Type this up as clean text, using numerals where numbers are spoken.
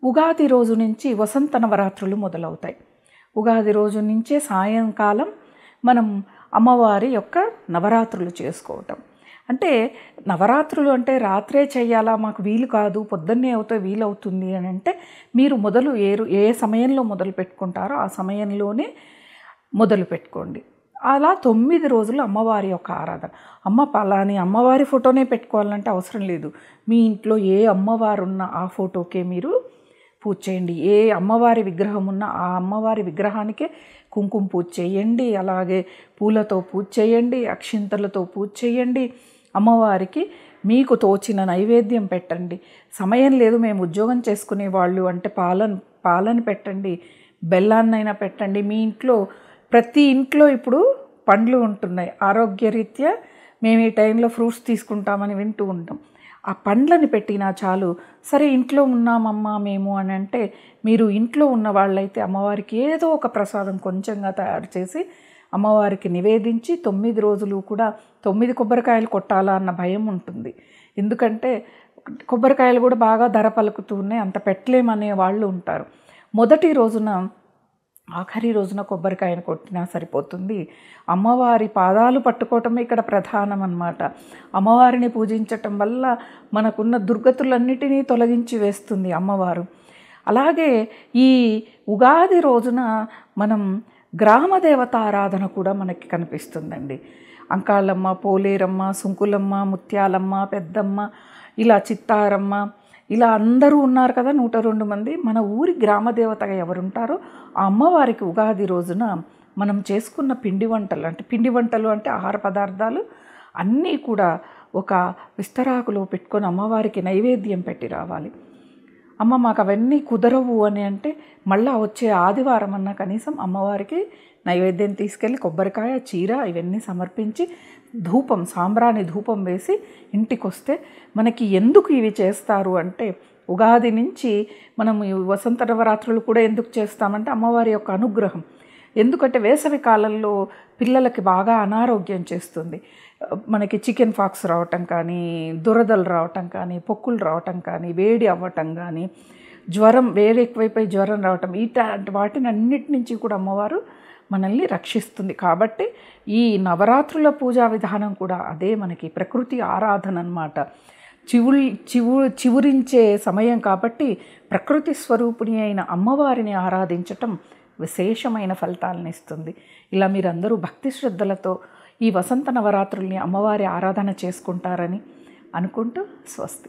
ఉగాది రోజు నుంచి వసంత నవరాత్రులు మొదలవుతాయి. ఉగాది రోజు నుంచే సాయంకాలం మనం అమ్మవారి యొక్క నవరాత్రులు చేసుకోవటం. అంటే నవరాత్రులు అంటే రాత్రే చేయాలా, మాకు వీలు కాదు, పొద్దున్నే అవుతే వీలవుతుంది అని అంటే మీరు ఏ సమయంలో మొదలు పెట్టుకుంటారో ఆ సమయంలోనే మొదలు పెట్టుకోండి. అలా 9 రోజులు అమ్మవారి యొక్క ఆరాధన. పలాని అమ్మవారి ఫోటోనే పెట్టుకోవాలంటే అవసరం లేదు. మీ ఇంట్లో ఏ అమ్మవారు ఉన్నా ఆ ఫోటోకే మీరు పూజ చేయండి. ఏ అమ్మవారి విగ్రహం ఉన్నా ఆ అమ్మవారి విగ్రహానికే కుంకుమ పూజ చేయండి. అలాగే పూలతో పూజ చేయండి, అక్షింతలతో పూజ చేయండి. అమ్మవారికి మీకు తోచిన నైవేద్యం పెట్టండి. సమయం లేదు, మేము ఉద్యోగం చేసుకునే వాళ్ళు అంటే పాలను పెట్టండి, బెల్లాన్నైనా పెట్టండి. మీ ఇంట్లో ప్రతి ఇంట్లో ఇప్పుడు పండ్లు ఉంటున్నాయి. ఆరోగ్యరీత్యా మేము ఈ టైంలో ఫ్రూట్స్ తీసుకుంటామని వింటూ ఉంటాం. ఆ పండ్లని పెట్టినా చాలు. సరే ఇంట్లో ఉన్నామమ్మా మేము అని అంటే మీరు ఇంట్లో ఉన్న వాళ్ళైతే అమ్మవారికి ఏదో ఒక ప్రసాదం కొంచెంగా తయారు చేసి అమ్మవారికి నివేదించి 9 రోజులు కూడా 9 కొబ్బరికాయలు కొట్టాలా అన్న భయం ఉంటుంది. ఎందుకంటే కొబ్బరికాయలు కూడా బాగా ధర పలుకుతూ ఉన్నాయి, అంత పెట్టలేమనే వాళ్ళు ఉంటారు. మొదటి రోజున ఆఖరి రోజున కొబ్బరికాయను కొట్టినా సరిపోతుంది. అమ్మవారి పాదాలు పట్టుకోవటమే ఇక్కడ ప్రధానం అన్నమాట. అమ్మవారిని పూజించటం వల్ల మనకున్న దుర్గతులన్నిటినీ తొలగించి వేస్తుంది అమ్మవారు. అలాగే ఈ ఉగాది రోజున మనం గ్రామదేవత ఆరాధన కూడా మనకి కనిపిస్తుందండి. అంకాళమ్మ, పోలేరమ్మ, సుంకులమ్మ, ముత్యాలమ్మ, పెద్దమ్మ, ఇలా చిత్తారమ్మ, ఇలా అందరూ ఉన్నారు కదా, 102 మంది. మన ఊరి గ్రామదేవతగా ఎవరుంటారో ఆ అమ్మవారికి ఉగాది రోజున మనం చేసుకున్న పిండి వంటలు అంటే ఆహార పదార్థాలు అన్నీ కూడా ఒక విస్తరాకులో పెట్టుకొని అమ్మవారికి నైవేద్యం పెట్టి రావాలి. అమ్మ మాకు అవన్నీ కుదరవు అని అంటే మళ్ళీ వచ్చే ఆదివారం అన్న కనీసం అమ్మవారికి నైవేద్యం తీసుకెళ్ళి కొబ్బరికాయ, చీర ఇవన్నీ సమర్పించి సాంబ్రాణి ధూపం వేసి ఇంటికి వస్తే మనకి ఎందుకు ఇవి చేస్తారు అంటే ఉగాది నుంచి మనం వసంత నవరాత్రులు కూడా ఎందుకు చేస్తామంటే అమ్మవారి యొక్క అనుగ్రహం. ఎందుకంటే వేసవి కాలంలో పిల్లలకి బాగా అనారోగ్యం చేస్తుంది. మనకి చికెన్ పాక్స్ రావటం కానీ, దురదలు రావటం కానీ, పొక్కులు రావటం కానీ, వేడి అవ్వటం కానీ, వేడి ఎక్కువైపోయి జ్వరం రావటం, వాటిని అన్నిటి నుంచి కూడా అమ్మవారు మనల్ని రక్షిస్తుంది. కాబట్టి ఈ నవరాత్రుల పూజా విధానం కూడా అదే మనకి ప్రకృతి ఆరాధన అన్నమాట. చివురించే సమయం కాబట్టి ప్రకృతి స్వరూపిణి అయిన అమ్మవారిని ఆరాధించటం విశేషమైన ఫలితాలను ఇస్తుంది. ఇలా మీరందరూ భక్తి శ్రద్ధలతో ఈ వసంత నవరాత్రుల్ని అమ్మవారి ఆరాధన చేసుకుంటారని అనుకుంటూ స్వస్తి.